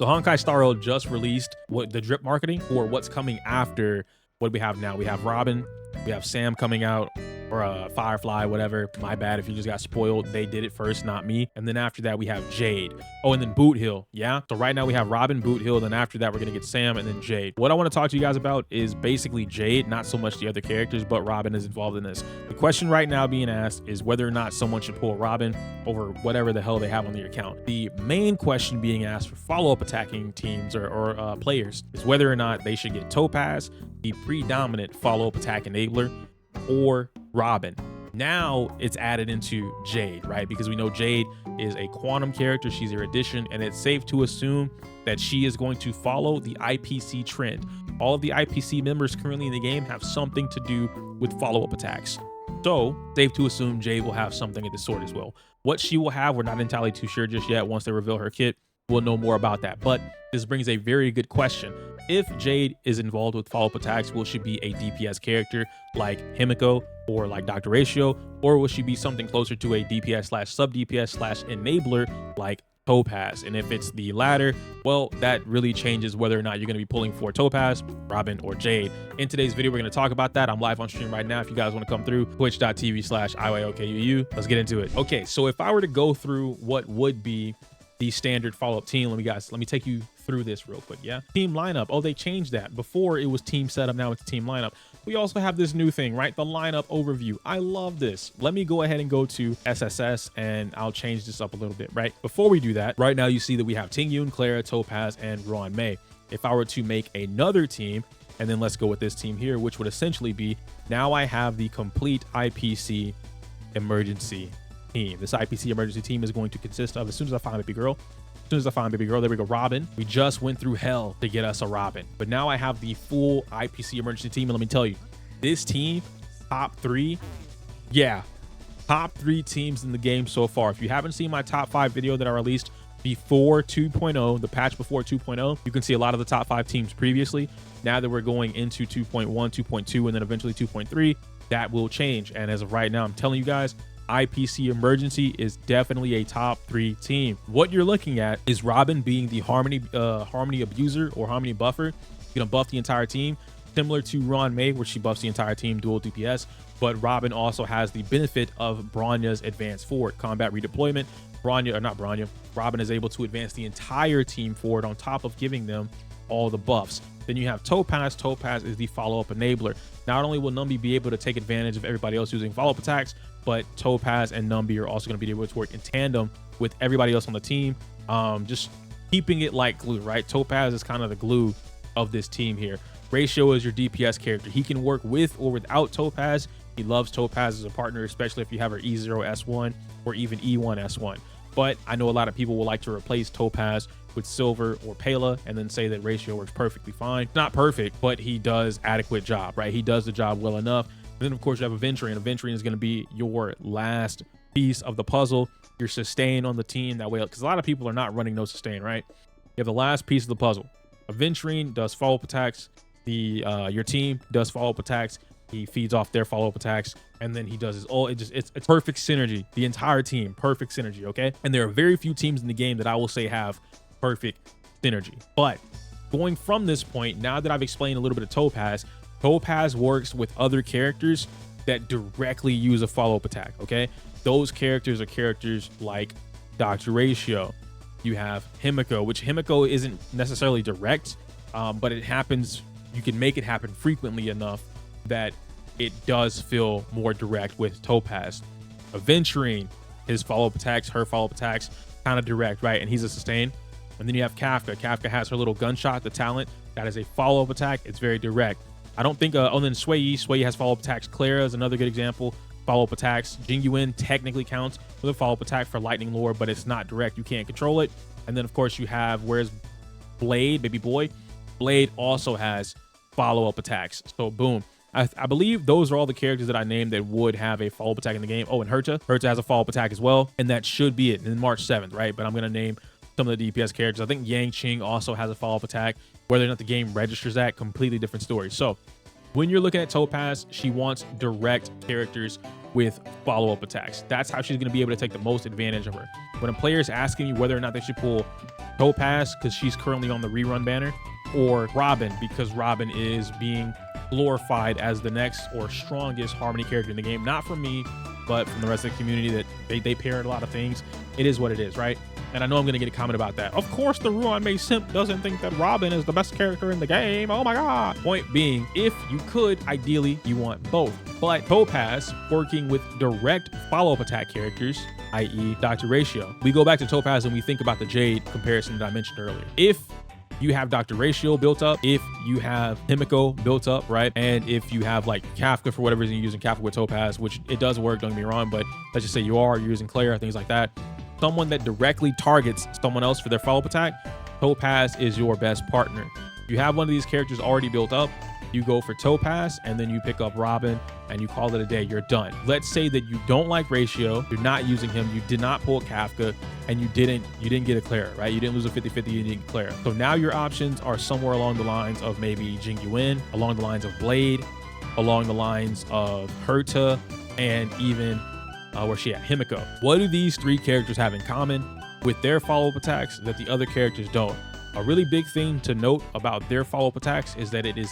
So Honkai Star Rail just released the drip marketing for what's coming after what we have now. We have Robin, we have Sam coming out, or Firefly, whatever. My bad if you just got spoiled. They did it first, not me. And then after that, we have Jade. Oh, and then Boot Hill. Yeah. So right now we have Robin, Boot Hill. Then after that, we're gonna get Sam and then Jade. What I want to talk to you guys about is basically Jade, not so much the other characters, but Robin is involved in this. The question right now being asked is whether or not someone should pull Robin over whatever the hell they have on their account. The main question being asked for follow-up attacking teams or players is whether or not they should get Topaz, the predominant follow-up attack enabler, or Robin. Now it's added into Jade, right? Because we know Jade is a quantum character. She's their addition, and it's safe to assume that she is going to follow the IPC trend. All of the IPC members currently in the game have something to do with follow-up attacks. So safe to assume Jade will have something of this sort as well. What she will have, we're not entirely too sure just yet. Once they reveal her kit, we'll know more about that. But this brings a very good question. If Jade is involved with follow-up attacks, will she be a DPS character like Himiko or like Dr. Ratio, or will she be something closer to a DPS slash sub DPS slash enabler like Topaz? And if it's the latter, well, that really changes whether or not you're going to be pulling for Topaz, Robin, or Jade. In today's video, we're going to talk about that. I'm live on stream right now. If you guys want to come through, twitch.tv/IYOKUU. Let's get into it. Okay, so if I were to go through what would be the standard follow-up team, let me take you through this real quick. Yeah, team lineup. Oh, they changed that. Before it was team setup, now it's team lineup. We also have this new thing, right? The lineup overview. I love this. Let me go ahead and go to SSS and I'll change this up a little bit, right? Before we do that, right now you see that we have Tingyun, Clara, Topaz, and Ron May. If I were to make another team, and then let's go with this team here, which would essentially be, now I have the complete IPC emergency team. This IPC emergency team is going to consist of, as soon as I find baby girl, there we go, Robin. We just went through hell to get us a Robin, but now I have the full IPC emergency team. And let me tell you, this team, top 3, yeah, top 3 teams in the game so far. If you haven't seen my top 5 video that I released before 2.0, the patch before 2.0, you can see a lot of the top 5 teams previously. Now that we're going into 2.1, 2.2, and then eventually 2.3, that will change. And as of right now, I'm telling you guys, IPC emergency is definitely a top 3 team. What you're looking at is Robin being the harmony abuser or harmony buffer. You're gonna buff the entire team, similar to Ron May, where she buffs the entire team, dual DPS. But Robin also has the benefit of Bronya's advance forward, combat redeployment. Robin is able to advance the entire team forward on top of giving them all the buffs. Then you have Topaz. Topaz is the follow-up enabler. Not only will Numby be able to take advantage of everybody else using follow-up attacks, but Topaz and Numby are also going to be able to work in tandem with everybody else on the team, just keeping it like glue, right? Topaz is kind of the glue of this team here. Ratio is your DPS character. He can work with or without Topaz. He loves Topaz as a partner, especially if you have her E0S1 or even E1S1. But I know a lot of people will like to replace Topaz with Silver or Pela and then say that Ratio works perfectly fine. Not perfect, but he does adequate job, right? He does the job well enough. And then of course you have Aventurine. Aventurine is going to be your last piece of the puzzle. Your sustain on the team that way, because a lot of people are not running no sustain, right? You have the last piece of the puzzle. Aventurine does follow-up attacks. Your team does follow-up attacks. He feeds off their follow-up attacks, and then he does his all. It's perfect synergy. The entire team, perfect synergy. Okay, and there are very few teams in the game that I will say have perfect synergy. But going from this point, now that I've explained a little bit of Topaz, Topaz works with other characters that directly use a follow-up attack. Okay, those characters are characters like Dr. Ratio. You have Himiko, which Himiko isn't necessarily direct, but it happens. You can make it happen frequently enough that it does feel more direct with Topaz. Aventurine, his follow-up attacks, her follow-up attacks, kind of direct, right? And he's a sustain. And then you have Kafka. Kafka has her little gunshot, the talent. That is a follow-up attack. It's very direct. I don't think, and then Sui has follow-up attacks. Clara is another good example. Follow-up attacks. Jingyuin technically counts with a follow-up attack for Lightning Lore, but it's not direct. You can't control it. And then, of course, you have, where's Blade, baby boy? Blade also has follow-up attacks. So, boom. I believe those are all the characters that I named that would have a follow-up attack in the game. Oh, and Herta has a follow-up attack as well. And that should be it. And then March 7th, right? But I'm going to name some of the DPS characters. I think Yang Qing also has a follow-up attack. Whether or not the game registers that, completely different story. So when you're looking at Topaz, she wants direct characters with follow-up attacks. That's how she's going to be able to take the most advantage of her. When a player is asking you whether or not they should pull Topaz because she's currently on the rerun banner, or Robin because Robin is being glorified as the next or strongest Harmony character in the game. Not from me, but from the rest of the community, that they parrot a lot of things. It is what it is, right? And I know I'm going to get a comment about that. Of course, the Ruan May simp doesn't think that Robin is the best character in the game. Oh my God. Point being, if you could, ideally, you want both. But Topaz working with direct follow-up attack characters, i.e. Dr. Ratio. We go back to Topaz and we think about the Jade comparison that I mentioned earlier. If you have Dr. Ratio built up, if you have Himiko built up, right? And if you have like Kafka, for whatever reason you're using Kafka with Topaz, which it does work, don't get me wrong, but let's just say you're using Claire, things like that. Someone that directly targets someone else for their follow-up attack, Topaz is your best partner. You have one of these characters already built up, you go for Topaz, and then you pick up Robin, and you call it a day. You're done. Let's say that you don't like Ratio, you're not using him, you did not pull Kafka, and you didn't get a Claire, right? You didn't lose a 50-50, you didn't get Claire. So now your options are somewhere along the lines of maybe Jingyuin, along the lines of Blade, along the lines of Herta, and even where's she at? Himiko. What do these three characters have in common with their follow-up attacks that the other characters don't? A really big thing to note about their follow-up attacks is that it's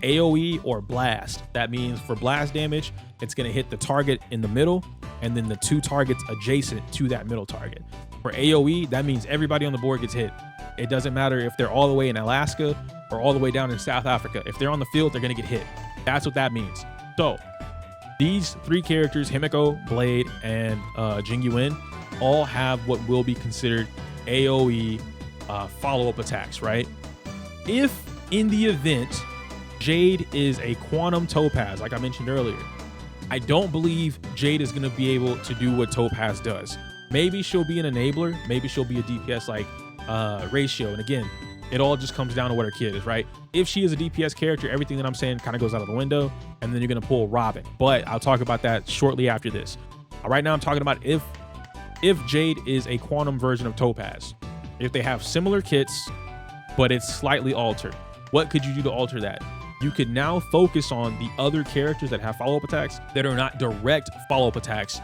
AoE or blast. That means for blast damage, it's going to hit the target in the middle and then the two targets adjacent to that middle target. For AoE, that means everybody on the board gets hit. It doesn't matter if they're all the way in Alaska or all the way down in South Africa. If they're on the field, they're going to get hit. That's what that means. So these three characters, Himiko, Blade, and Jingyuin, all have what will be considered AoE follow-up attacks, right? If in the event Jade is a Quantum Topaz, like I mentioned earlier, I don't believe Jade is going to be able to do what Topaz does. Maybe she'll be an enabler, maybe she'll be a DPS like Ratio, and again, it all just comes down to what her kid is, right? If she is a DPS character, everything that I'm saying kind of goes out of the window, and then you're going to pull Robin. But I'll talk about that shortly after this. Right now I'm talking about if Jade is a Quantum version of Topaz. If they have similar kits, but it's slightly altered, what could you do to alter that? You could now focus on the other characters that have follow-up attacks that are not direct follow-up attacks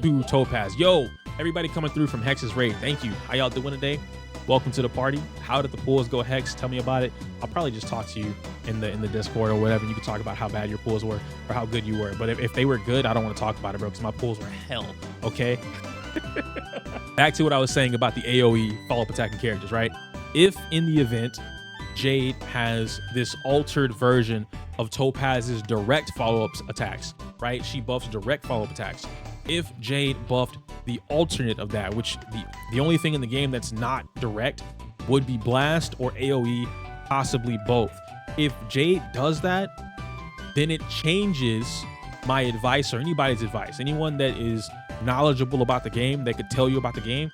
to Topaz. Yo, everybody coming through from Hex's raid, thank you. How y'all doing today? Welcome to the party. How did the pulls go, Hex? Tell me about it. I'll probably just talk to you in the Discord or whatever. You can talk about how bad your pulls were or how good you were. But if they were good, I don't want to talk about it, bro, because my pulls were hell, okay? Back to what I was saying about the AoE follow-up attacking characters, right? If in the event Jade has this altered version of Topaz's direct follow-up attacks, right? She buffs direct follow-up attacks. If Jade buffed the alternate of that, which the only thing in the game that's not direct would be blast or AoE, possibly both. If Jade does that, then it changes my advice or anybody's advice. Anyone that is knowledgeable about the game, that could tell you about the game,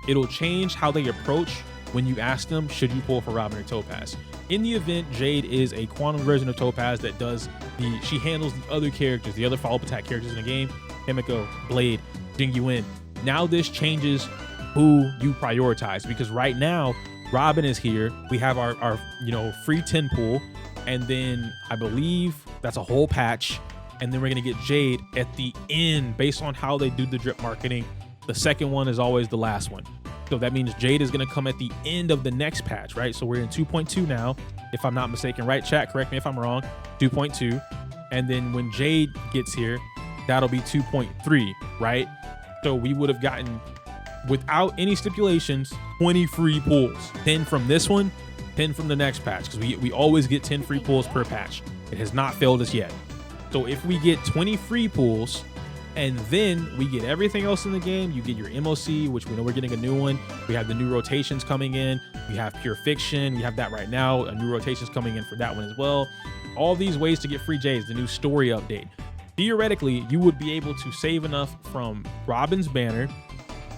it'll change how they approach when you ask them, should you pull for Robin or Topaz? In the event Jade is a Quantum version of Topaz that does she handles the other characters, the other follow-up attack characters in the game, Himiko, Blade, Jingyuin. Now this changes who you prioritize, because right now Robin is here. We have our free 10 pool, and then I believe that's a whole patch, and then we're gonna get Jade at the end based on how they do the drip marketing. The second one is always the last one. So that means Jade is going to come at the end of the next patch, right? So we're in 2.2 now, if I'm not mistaken, right? Chat, correct me if I'm wrong. 2.2. And then when Jade gets here, that'll be 2.3, right? So we would have gotten, without any stipulations, 20 free pulls. 10 from this one, 10 from the next patch, because we always get 10 free pulls per patch. It has not failed us yet. So if we get 20 free pulls, and then we get everything else in the game, you get your MOC, which we know we're getting a new one. We have the new rotations coming in. We have Pure Fiction. We have that right now. A new rotations coming in for that one as well. All these ways to get free J's, the new story update. Theoretically, you would be able to save enough from Robin's banner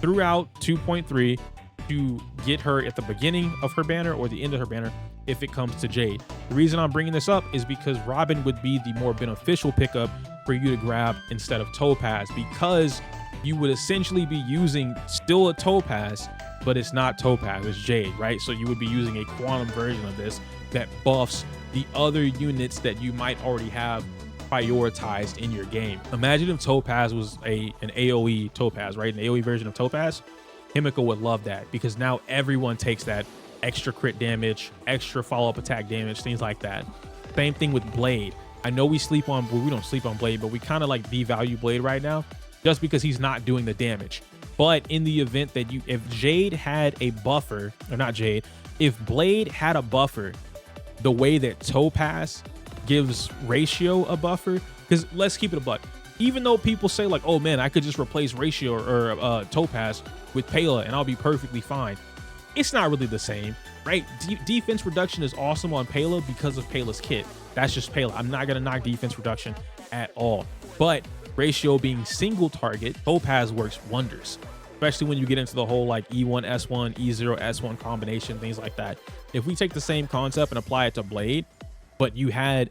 throughout 2.3 to get her at the beginning of her banner or the end of her banner if it comes to Jade. The reason I'm bringing this up is because Robin would be the more beneficial pickup for you to grab instead of Topaz, because you would essentially be using still a Topaz, but it's not Topaz, it's Jade, right? So you would be using a Quantum version of this that buffs the other units that you might already have prioritized in your game. Imagine if Topaz was an AoE Topaz, right? An AoE version of Topaz. Himiko would love that because now everyone takes that extra crit damage, extra follow-up attack damage, things like that. Same thing with Blade. I know we sleep on, well, we don't sleep on Blade, but we kind of like devalue Blade right now just because he's not doing the damage. But in the event that if Jade had a buffer, or not Jade, if Blade had a buffer the way that Topaz gives Ratio a buffer, because let's keep it a buck. Even though people say like, oh man, I could just replace Ratio or Topaz with Pela and I'll be perfectly fine. It's not really the same, right? Defense reduction is awesome on Pela because of Pela's kit. That's just Pela. I'm not gonna knock defense reduction at all. But Ratio being single target, Topaz works wonders, especially when you get into the whole like E1 S1, E0 S1 combination, things like that. If we take the same concept and apply it to Blade, but you had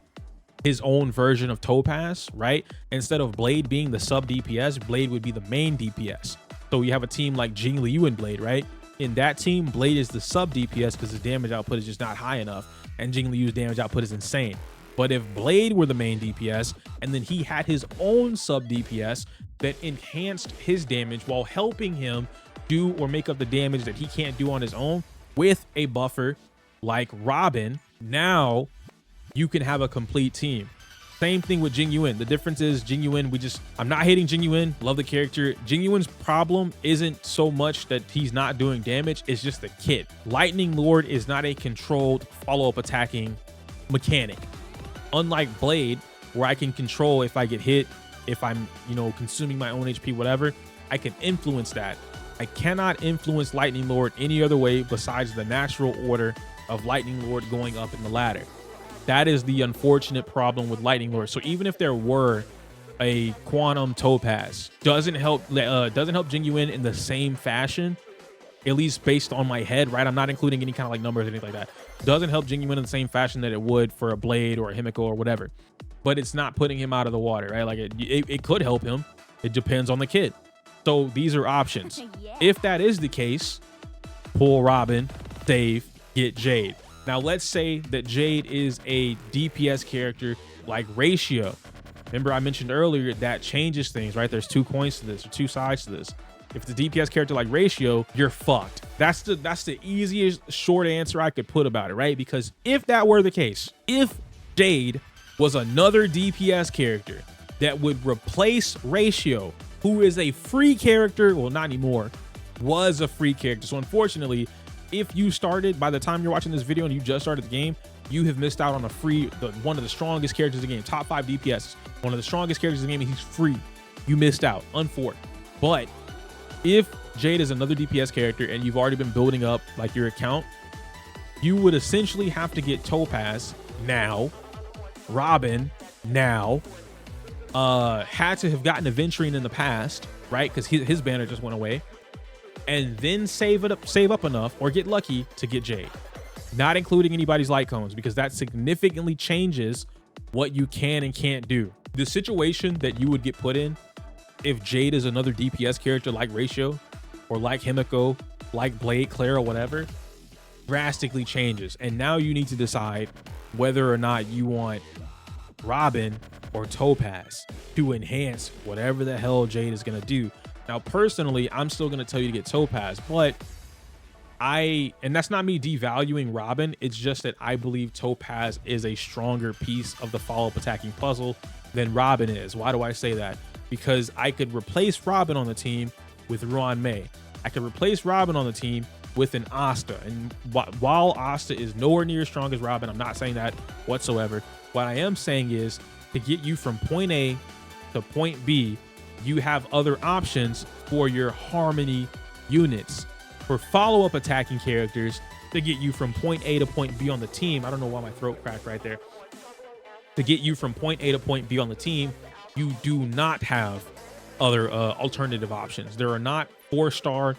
his own version of Topaz, right? Instead of Blade being the sub DPS, Blade would be the main DPS. So you have a team like Yooo and Blade, right? In that team, Blade is the sub DPS because his damage output is just not high enough, and Yooo's damage output is insane. But if Blade were the main DPS and then he had his own sub DPS that enhanced his damage while helping him do or make up the damage that he can't do on his own with a buffer like Robin, now you can have a complete team. Same thing with Jingyuin. The difference is Jingyuin, I'm not hating Jingyuin, love the character. Jingyuin's problem isn't so much that he's not doing damage, it's just the kit. Lightning Lord is not a controlled follow-up attacking mechanic. Unlike Blade, where I can control if I get hit, if I'm, consuming my own HP, whatever, I can influence that. I cannot influence Lightning Lord any other way besides the natural order of Lightning Lord going up in the ladder. That is the unfortunate problem with Lightning Lord. So even if there were a Quantum Topaz, doesn't help Jingyuin in the same fashion, at least based on my head, right? I'm not including any kind of like numbers or anything like that. Doesn't help Jingyuin in the same fashion that it would for a Blade or a Himiko or whatever. But it's not putting him out of the water, right? Like it could help him. It depends on the kid. So these are options. Yeah. If that is the case, pull Robin, save, get Jade. Now let's say that Jade is a DPS character like Ratio. Remember I mentioned earlier that changes things, right? There's two coins to this, or two sides to this. If it's a DPS character like Ratio, you're fucked. That's the easiest short answer I could put about it, right? Because if that were the case, if Jade was another DPS character that would replace Ratio, who is a free character, well, not anymore, was a free character. So unfortunately, if you started, by the time you're watching this video and you just started the game, you have missed out on one of the strongest characters in the game, top 5 DPS, one of the strongest characters in the game, and he's free. You missed out, unfortunate. But if Jade is another DPS character and you've already been building up like your account, you would essentially have to get Topaz now, Robin now, had to have gotten Aventurine in the past, right? Because his banner just went away, and then save up enough or get lucky to get Jade, not including anybody's light cones, because that significantly changes what you can and can't do. The situation that you would get put in if Jade is another DPS character like Ratio or like Himiko, like Blade, Clara, whatever, drastically changes. And now you need to decide whether or not you want Robin or Topaz to enhance whatever the hell Jade is going to do. Now, personally, I'm still going to tell you to get Topaz, but and that's not me devaluing Robin. It's just that I believe Topaz is a stronger piece of the follow-up attacking puzzle than Robin is. Why do I say that? Because I could replace Robin on the team with Ruan Mei. I could replace Robin on the team with an Asta. And while Asta is nowhere near as strong as Robin, I'm not saying that whatsoever. What I am saying is to get you from point A to point B, you have other options for your Harmony units. For follow-up attacking characters, to get you from point A to point B on the team, I don't know why my throat cracked right there. To get you from point A to point B on the team, you do not have other alternative options. There are not 4-star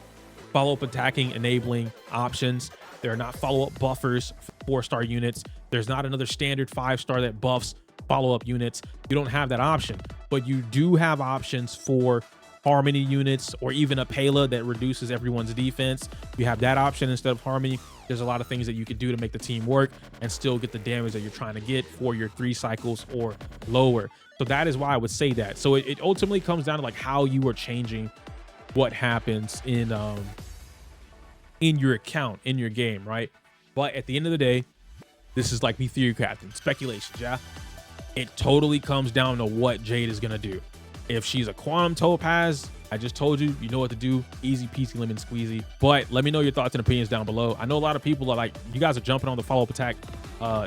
follow-up attacking enabling options. There are not follow-up buffers for 4-star units. There's not another standard 5-star that buffs follow-up units. You don't have that option, but you do have options for Harmony units, or even a Pela that reduces everyone's defense. You have that option instead of Harmony. There's a lot of things that you could do to make the team work and still get the damage that you're trying to get for your 3 cycles or lower. So that is why I would say that. So it ultimately comes down to like how you are changing what happens in in your account, in your game, right? But at the end of the day, this is like me theory crafting, speculations, yeah? It totally comes down to what Jade is gonna do. If she's a quantum Topaz, I just told you, you know what to do. Easy peasy lemon squeezy. But let me know your thoughts and opinions down below. I know a lot of people are like, you guys are jumping on the follow-up attack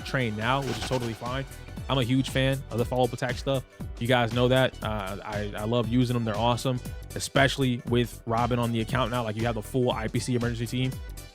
train now, which is totally fine. I'm a huge fan of the follow-up attack stuff. You guys know that. I love using them. They're awesome, especially with Robin on the account now. Like, you have the full IPC emergency team.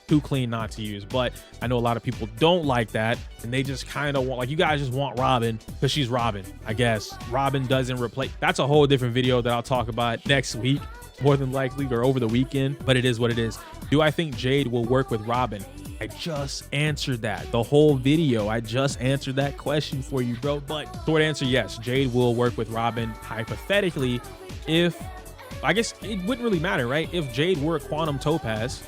Too clean not to use. But I know a lot of people don't like that, and they just kind of want, like, you guys just want Robin because she's Robin, I guess. Robin doesn't replace. That's a whole different video that I'll talk about next week, more than likely, or over the weekend. But it is what it is. Do I think Jade will work with Robin? I just answered that. The whole video, I just answered that question for you, bro. But short answer, yes, Jade will work with Robin. Hypothetically, if, I guess it wouldn't really matter, right? If Jade were a quantum Topaz,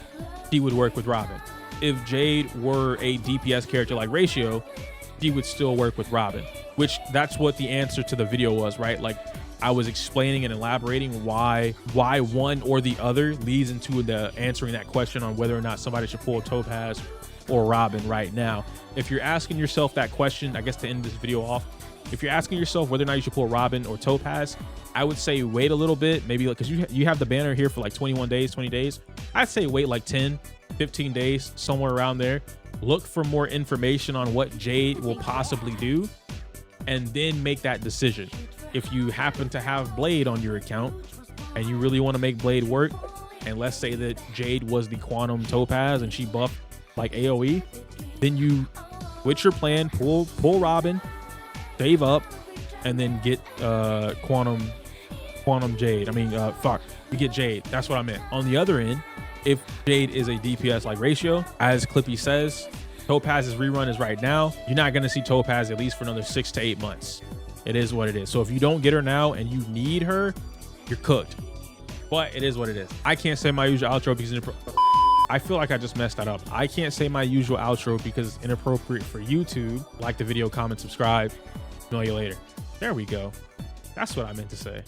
she would work with Robin. If Jade were a DPS character like Ratio, she would still work with Robin, which that's what the answer to the video was, right? Like, I was explaining and elaborating why one or the other leads into the answering that question on whether or not somebody should pull Topaz or Robin right now. If you're asking yourself that question, I guess to end this video off, if you're asking yourself whether or not you should pull Robin or Topaz, I would say wait a little bit, maybe, because you have the banner here for like 21 days, 20 days. I'd say wait like 10, 15 days, somewhere around there. Look for more information on what Jade will possibly do, and then make that decision. If you happen to have Blade on your account and you really want to make Blade work, and let's say that Jade was the quantum Topaz and she buffed like AoE, then you switch your plan, pull Robin, save up, and then get quantum Jade. I mean, you get Jade. That's what I meant. On the other end, if Jade is a DPS like Ratio, as Clippy says, Topaz's rerun is right now. You're not going to see Topaz at least for another 6 to 8 months. It is what it is. So if you don't get her now and you need her, you're cooked. But it is what it is. I can't say my usual outro because I feel like I just messed that up. I can't say my usual outro because it's inappropriate for YouTube. Like the video, comment, subscribe. Know you later. There we go. That's what I meant to say.